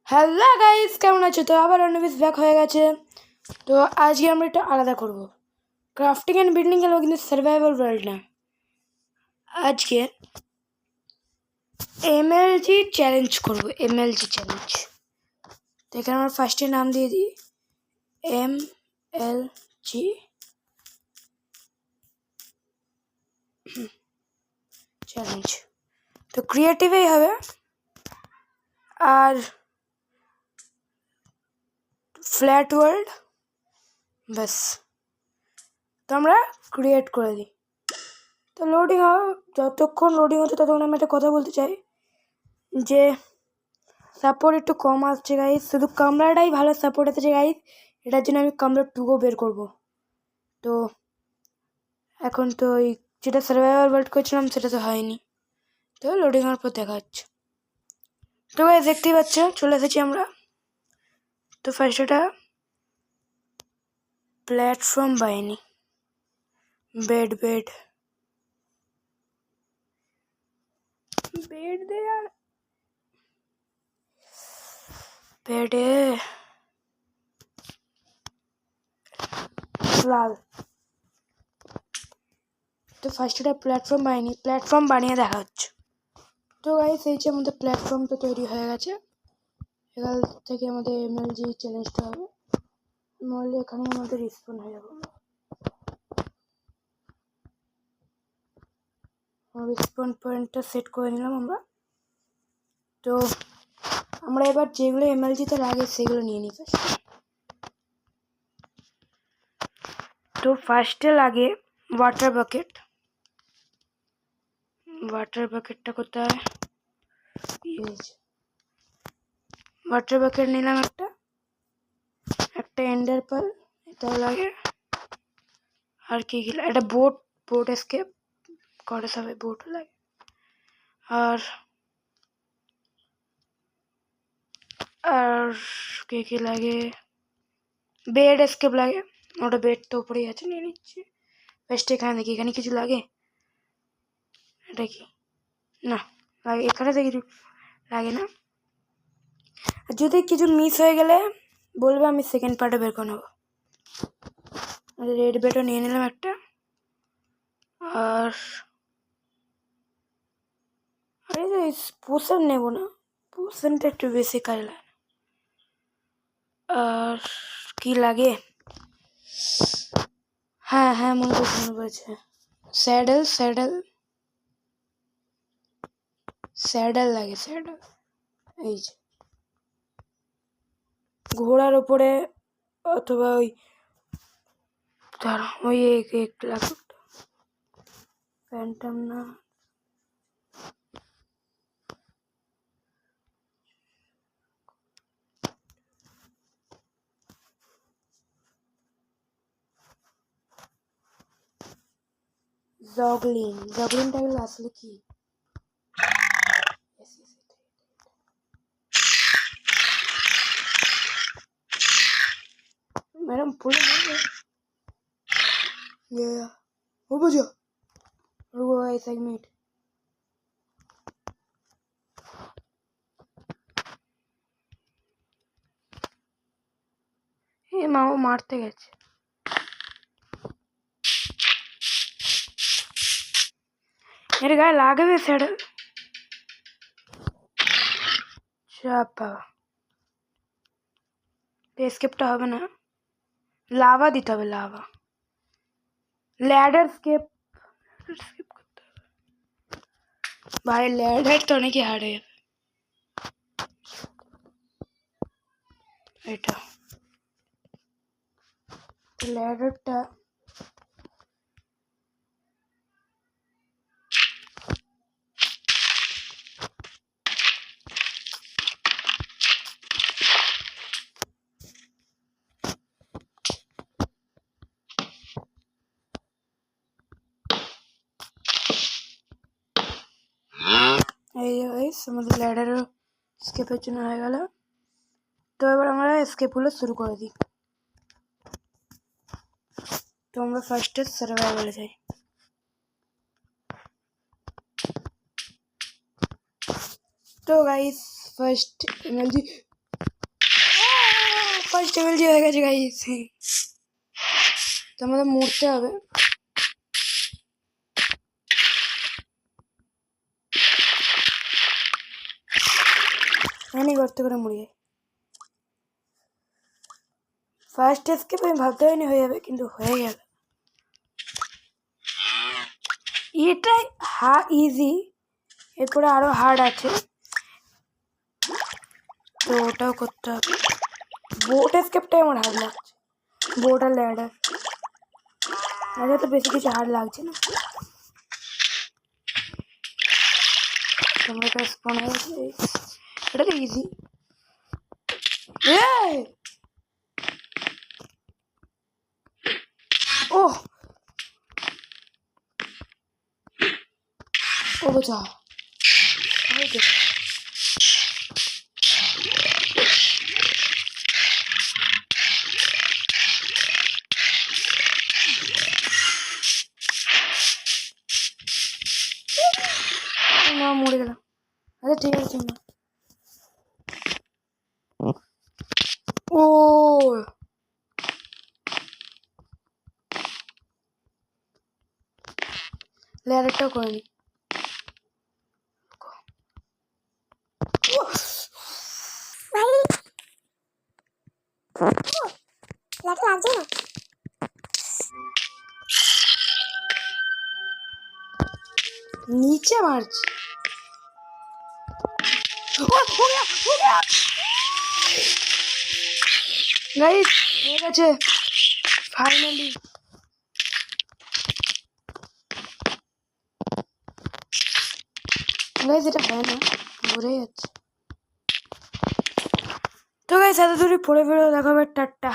Hello guys, কেমন আছো? তো আবার অন্যবিস ব্যাক হয়ে গেছে। তো আজকে আমরা একটু আলাদা করব, ক্রাফটিং অ্যান্ড বিল্ডিং খেলবো, কিন্তু সার্ভাইভাল ওয়ার্ল্ড না। আজকে এমএলজি চ্যালেঞ্জ করব, এমএলজি চ্যালেঞ্জ। তো এখানে আমরা ফার্স্টে নাম দিয়ে দিই এমএলজি চ্যালেঞ্জ। তো ক্রিয়েটিভই হবে আর ফ্ল্যাট ওয়ার্ল্ড, ব্যাস। তো আমরা ক্রিয়েট করে দিই। তো লোডিং যতক্ষণ লোডিং হচ্ছে ততক্ষণ আমি একটা কথা বলতে চাই যে সাপোর্ট একটু কম আসছে গাইজ, শুধু কামরাটাই ভালো সাপোর্ট আসছে গাইজ। এটার জন্য আমি কামরা 2 বের করব। তো এখন তো ওই যেটা সার্ভাইভাল ওয়ার্ল্ড করছিলাম সেটা তো হয়নি। তো লোডিং হওয়ার পর দেখা হচ্ছে। তো গাইজ দেখতেই পাচ্ছ চলে এসেছি আমরা। তো ফার্স্ট এটা প্ল্যাটফর্ম পাইনি, বেড বেড বেড দে আর বেডে লাল। তো ফার্স্ট এটা প্ল্যাটফর্ম পাইনি, প্ল্যাটফর্ম বানিয়ে দেখা হচ্ছে। তো গাইজ এই যে আমাদের প্ল্যাটফর্ম তো তৈরি হয়ে গেছে। এখান থেকে আমাদের এমএলজি চ্যালেঞ্জটা হবে, মরলে এখানে আমাদের রিস্পন হয়ে যাবে। রিস্পন পয়েন্টটা সেট করে নিলাম আমরা। তো আমরা এবার যেগুলো এমএলজিতে লাগে সেগুলো নিয়ে নিই ফার্স্ট। তো ফার্স্টে লাগে ওয়াটার বাকেট। ওয়াটার বাকেটটা কোথায়? ওয়াটার বাকেট নিলাম একটা, একটা এন্ডার পাল এটাও লাগে। আর কি কি একটা বোট, বোট এসকেপ করে সবাই, বোটও লাগে। আর আর কি কি লাগে? বেড এসকেপ লাগে, ওটা বেড তো উপরেই আছে, নিয়ে নিচ্ছি। ফার্স্ট এখানে দেখি এখানে কিছু লাগে। এটা কি? না লাগে, এখানে দেখি লাগে না। যদি কিছু মিস হয়ে গেলে বলবে, আমি সেকেন্ড পার্টে বের করে নেবো। রেড বেডও নিয়ে নিলাম একটা। আর আরে পোশন নেবো না, পোশনটা একটু বেশি কাজে লাগে। আর কি লাগে? হ্যাঁ হ্যাঁ, মনে পড়েছে, স্যাডেল স্যাডেল স্যাডেল লাগে, স্যাডেল। এই যে ঘোড়ার ওপরে অথবা ওই ধরো ওই এক লাগুক, ফ্যান্টম না, জগলিন। জগলিনটা আসলে কি? मैडम फुल गया हो बजा। रुको गाइस एक मिनट। ये माओ मारते গেছে। এর গায়ে লাগবে স্যাডেল। চাপা এসকেপটা হবে না, লাভা দিতে হবে, লাভা। ল্যাডার স্কেপ করতে হবে ভাই, ল্যাডার তো অনেকই হার্ড হয়ে যাবে। এটা ল্যাডারটা এই যে গাইস আমাদের ল্যাডার স্কেপের জন্য হয়ে গেল। তো এবার আমরা স্কেপগুলো শুরু করে দিই। তো আমরা ফার্স্টে সার্ভাইভালে যাই। তো guys first MLG first level যে হয়ে গেছে গাইস। তো আমাদের মরতে হবে। আমি করতে করে মরে যাই। ফার্স্ট এসকেপ আমি ভাবতে হয়নি হয়ে যাবে, কিন্তু হয়ে গেল। এটাই ইজি, এরপরে আরো হার্ড আছে, তো ওটাও করতে হবে। বোট এসকেপটাই আমার হার্ড লাগছে, বোট আর ল্যাডার। ল্যাডার তো বেশি কিছু হার্ড লাগছে না। তোমরা কাছে স্পন হয়েছে, এটা তো ইজি। ওহ ও বাঁচা। না মরে গেলাম। আচ্ছা ঠিক আছে না। ও লেয়ারটাও করে নি। नीचे मार्च गाइस हो গেছে ফাইনালি। গাইস এটা হয় না, ঘুরে যাচ্ছে। তো গাইস এত দূরে পড়ে ফেরো, দেখাবে টাটা।